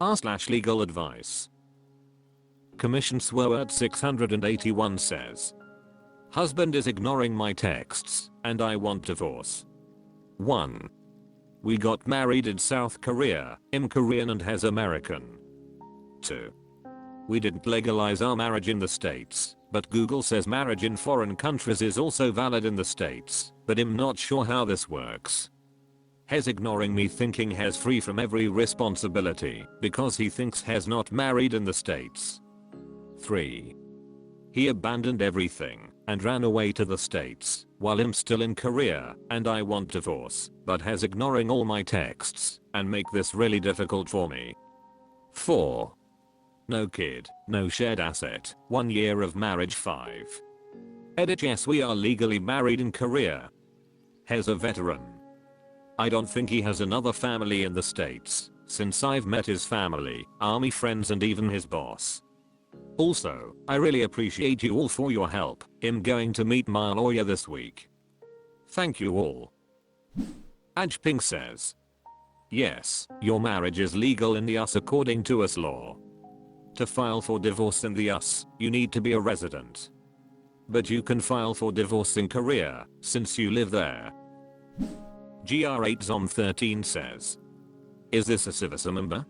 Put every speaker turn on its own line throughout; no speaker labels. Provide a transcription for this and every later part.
r/legal advice. Commission Sword 681 says, husband is ignoring my texts and I want divorce. 1. We got married in South Korea. I'm Korean and has American. 2. We didn't legalize our marriage in the States, but Google says marriage in foreign countries is also valid in the States, but I'm not sure how this works. Hes ignoring me thinking Hes free from every responsibility because he thinks Hes not married in the States. 3. He abandoned everything and ran away to the States while I'm still in Korea and I want divorce, but Hes ignoring all my texts and make this really difficult for me. 4. No kid, no shared asset, 1 year of marriage. 5. Edit. Yes, we are legally married in Korea. Hes a veteran. I don't think he has another family in the States, since I've met his family, army friends and even his boss. Also, I really appreciate you all for your help. I'm going to meet my lawyer this week. Thank you all. Ajping says, yes, your marriage is legal in the US according to US law. To file for divorce in the US, you need to be a resident. But you can file for divorce in Korea, since you live there. GR8Zom13 says, is this a service member?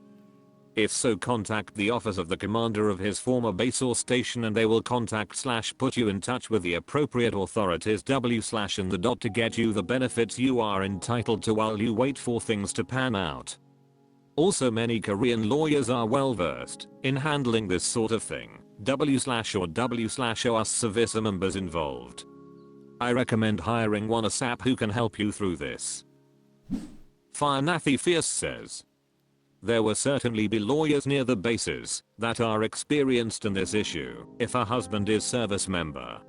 If so, contact the office of the commander of his former base or station and they will contact/put you in touch with the appropriate authorities w/in the dot to get you the benefits you are entitled to while you wait for things to pan out. Also, many Korean lawyers are well versed in handling this sort of thing, w/or w/os service members involved. I recommend hiring one ASAP who can help you through this. Firenathi Fierce says, there will certainly be lawyers near the bases that are experienced in this issue if a husband is service member.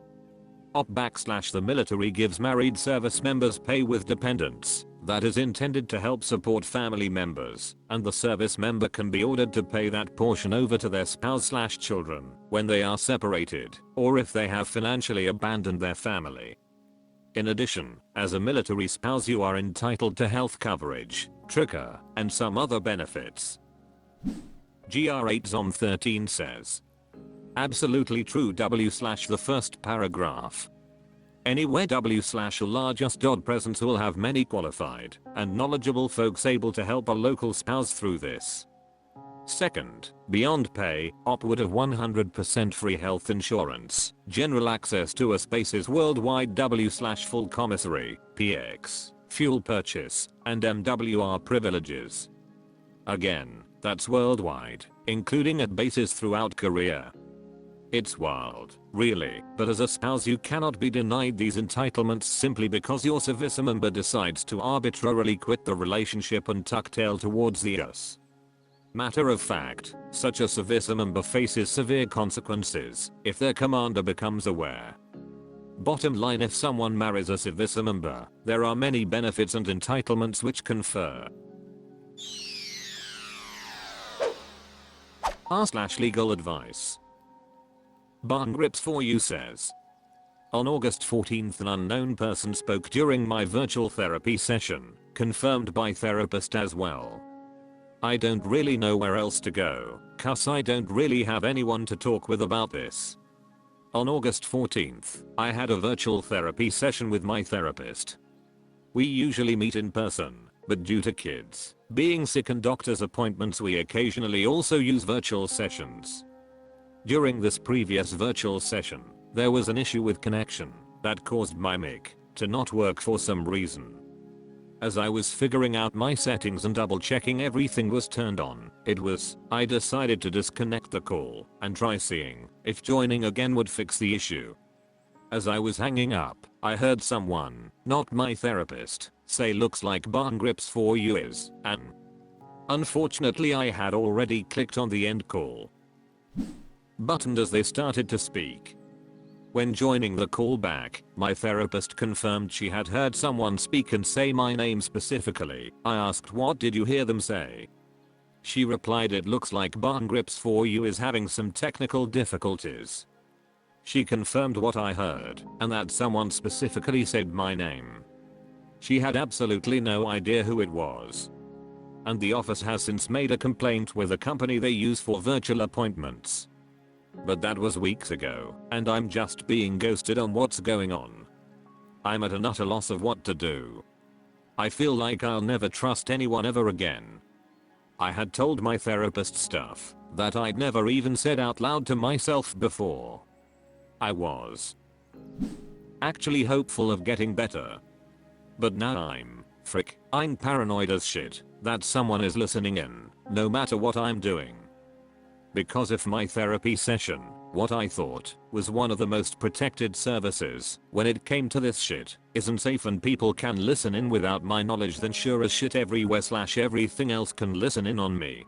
The military gives married service members pay with dependents that is intended to help support family members, and the service member can be ordered to pay that portion over to their spouse/children when they are separated or if they have financially abandoned their family. In addition, as a military spouse you are entitled to health coverage, trigger, and some other benefits. GR8Zom13 says, absolutely true the first paragraph. Anywhere a largest presence will have many qualified and knowledgeable folks able to help a local spouse through this. Second, beyond pay, OP would have 100% free health insurance, general access to a spaces worldwide full commissary, PX, fuel purchase, and MWR privileges. Again, that's worldwide, including at bases throughout Korea. It's wild, really, but as a spouse you cannot be denied these entitlements simply because your service member decides to arbitrarily quit the relationship and tuck tail towards the US. Matter of fact, such a service member faces severe consequences if their commander becomes aware. Bottom line, if someone marries a service member, there are many benefits and entitlements which confer. r/legal advice. Barn Grips for You says, on August 14th an unknown person spoke during my virtual therapy session, confirmed by therapist as well. I don't really know where else to go, cause I don't really have anyone to talk with about this. On August 14th, I had a virtual therapy session with my therapist. We usually meet in person, but due to kids being sick and doctor's appointments we occasionally also use virtual sessions. During this previous virtual session, there was an issue with connection that caused my mic to not work for some reason. As I was figuring out my settings and double checking everything was turned on, I decided to disconnect the call and try seeing if joining again would fix the issue. As I was hanging up, I heard someone, not my therapist, say looks like Barn Grips for You is an. Unfortunately I had already clicked on the end call button as they started to speak. When joining the call back, my therapist confirmed she had heard someone speak and say my name specifically. I asked what did you hear them say? She replied it looks like Barn Grips for You is having some technical difficulties. She confirmed what I heard and that someone specifically said my name. She had absolutely no idea who it was. and the office has since made a complaint with a company they use for virtual appointments. But that was weeks ago, and I'm just being ghosted on what's going on. I'm at an utter loss of what to do. I feel like I'll never trust anyone ever again. I had told my therapist stuff that I'd never even said out loud to myself before. I was actually hopeful of getting better. But now I'm paranoid as shit that someone is listening in, no matter what I'm doing. Because if my therapy session, what I thought was one of the most protected services when it came to this shit, isn't safe and people can listen in without my knowledge, then sure as shit everywhere/everything else can listen in on me.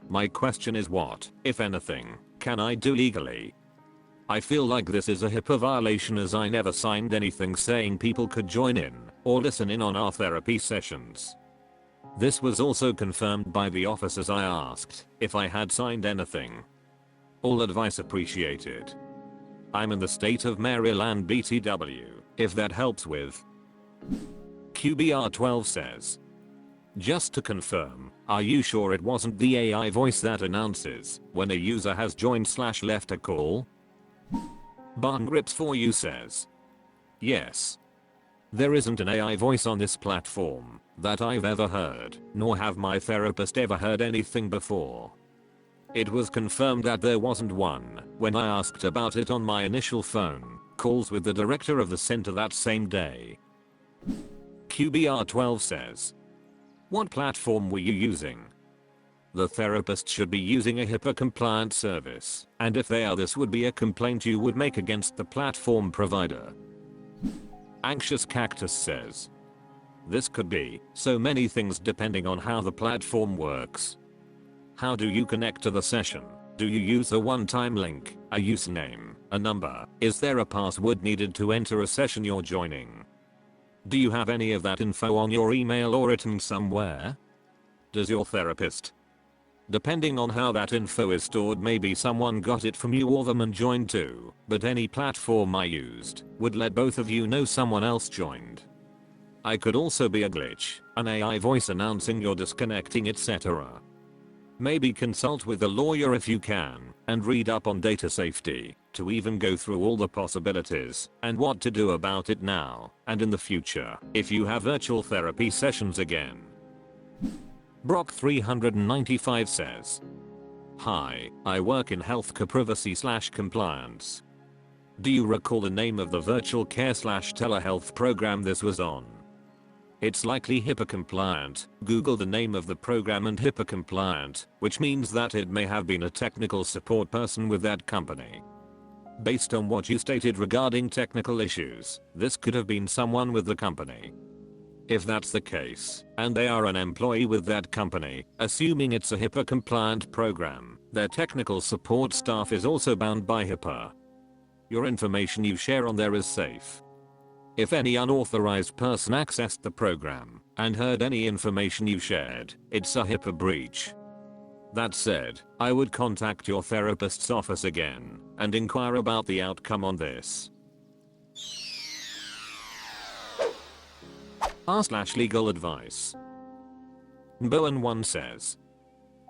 My question is, what, if anything, can I do legally? I feel like this is a HIPAA violation, as I never signed anything saying people could join in or listen in on our therapy sessions. This was also confirmed by the officers I asked if I had signed anything. All advice appreciated. I'm in the state of Maryland BTW, if that helps with. QBR12 says, just to confirm, are you sure it wasn't the AI voice that announces when a user has joined/left a call? Barn Grips for You says, yes. There isn't an AI voice on this platform that I've ever heard, nor have my therapist ever heard anything before. It was confirmed that there wasn't one when I asked about it on my initial phone calls with the director of the center that same day. QBR12 says, what platform were you using? The therapist should be using a HIPAA compliant service, and if they are, this would be a complaint you would make against the platform provider. Anxious Cactus says, this could be so many things depending on how the platform works. How do you connect to the session? Do you use a one-time link, a username, a number? Is there a password needed to enter a session you're joining? Do you have any of that info on your email or written somewhere? Does your therapist? Depending on how that info is stored, maybe someone got it from you or them and joined too, but any platform I used would let both of you know someone else joined. I could also be a glitch, an AI voice announcing you're disconnecting, etc. Maybe consult with a lawyer if you can, and read up on data safety, to even go through all the possibilities and what to do about it now and in the future if you have virtual therapy sessions again. Brock 395 says, hi, I work in healthcare privacy/compliance. Do you recall the name of the virtual care/telehealth program this was on? It's likely HIPAA compliant. Google the name of the program and HIPAA compliant, which means that it may have been a technical support person with that company. Based on what you stated regarding technical issues, this could have been someone with the company. If that's the case, and they are an employee with that company, assuming it's a HIPAA compliant program, their technical support staff is also bound by HIPAA. Your information you share on there is safe. If any unauthorized person accessed the program and heard any information you shared, it's a HIPAA breach. That said, I would contact your therapist's office again and inquire about the outcome on this. r/legal advice. Bowen1 says,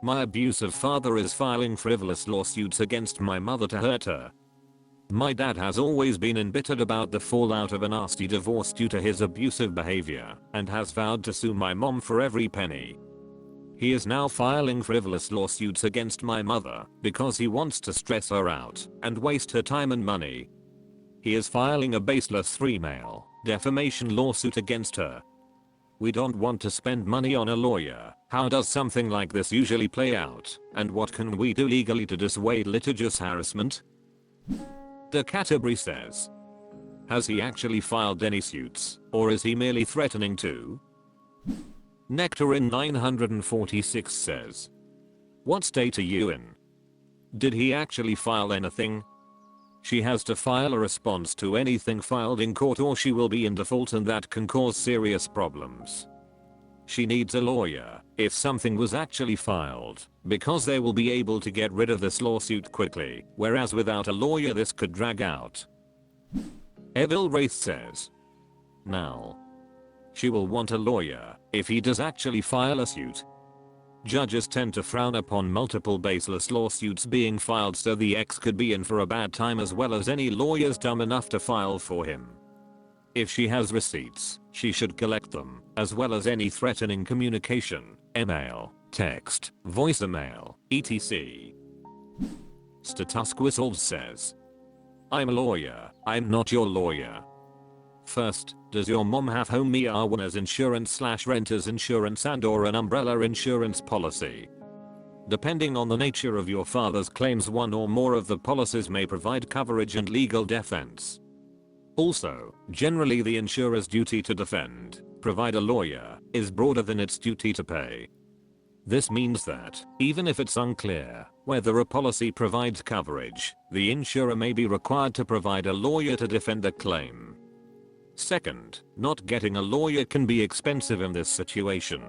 my abusive father is filing frivolous lawsuits against my mother to hurt her. My dad has always been embittered about the fallout of a nasty divorce due to his abusive behavior and has vowed to sue my mom for every penny. He is now filing frivolous lawsuits against my mother because he wants to stress her out and waste her time and money. He is filing a baseless 3-male defamation lawsuit against her. We don't want to spend money on a lawyer. How does something like this usually play out, and what can we do legally to dissuade litigious harassment? De Canterbury says, has he actually filed any suits, or is he merely threatening to? Nectarin 946 says, what state are you in? Did he actually file anything? She has to file a response to anything filed in court or she will be in default, and that can cause serious problems. She needs a lawyer if something was actually filed, because they will be able to get rid of this lawsuit quickly, whereas without a lawyer this could drag out. Evil Wraith says, now, she will want a lawyer if he does actually file a suit. Judges tend to frown upon multiple baseless lawsuits being filed, so the ex could be in for a bad time, as well as any lawyers dumb enough to file for him. If she has receipts, she should collect them, as well as any threatening communication, email, text, voicemail, etc. Statusquissolves says, I'm a lawyer, I'm not your lawyer. First, does your mom have homeowners insurance/renters insurance and or an umbrella insurance policy? Depending on the nature of your father's claims, one or more of the policies may provide coverage and legal defense. Also, generally the insurer's duty to defend, provide a lawyer, is broader than its duty to pay. This means that, even if it's unclear whether a policy provides coverage, the insurer may be required to provide a lawyer to defend the claim. Second, not getting a lawyer can be expensive in this situation.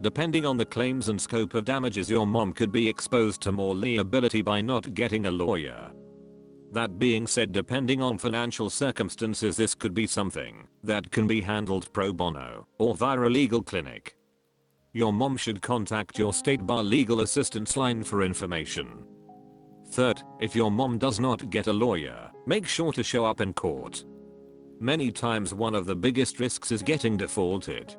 Depending on the claims and scope of damages, your mom could be exposed to more liability by not getting a lawyer. That being said, depending on financial circumstances, this could be something that can be handled pro bono or via a legal clinic. Your mom should contact your state bar legal assistance line for information. Third, if your mom does not get a lawyer, make sure to show up in court. Many times one of the biggest risks is getting defaulted.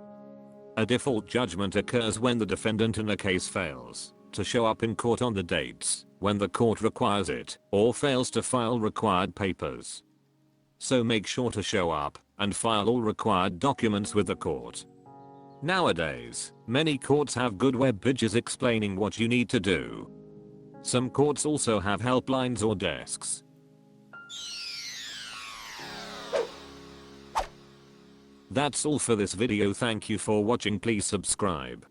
A default judgment occurs when the defendant in a case fails to show up in court on the dates when the court requires it, or fails to file required papers. So make sure to show up and file all required documents with the court. Nowadays, many courts have good web pages explaining what you need to do. Some courts also have helplines or desks. That's all for this video. Thank you for watching. Please subscribe.